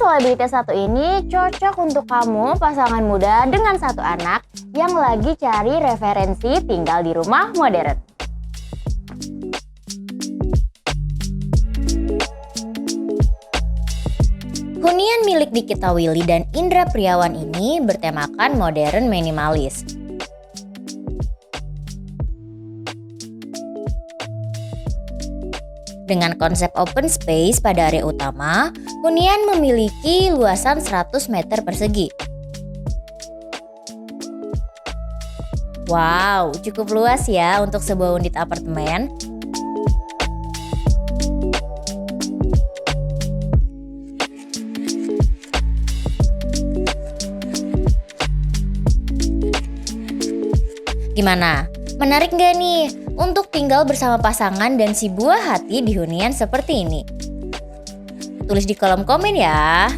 selebritas satu ini cocok untuk kamu pasangan muda dengan satu anak yang lagi cari referensi tinggal di rumah modern. Hunian milik Nikita Willy dan Indra Priawan ini bertemakan modern minimalis. Dengan konsep open space pada area utama, hunian memiliki luasan 100 meter persegi. Wow, cukup luas ya untuk sebuah unit apartemen. Gimana? Menarik nggak nih untuk tinggal bersama pasangan dan si buah hati di hunian seperti ini? Tulis di kolom komen ya.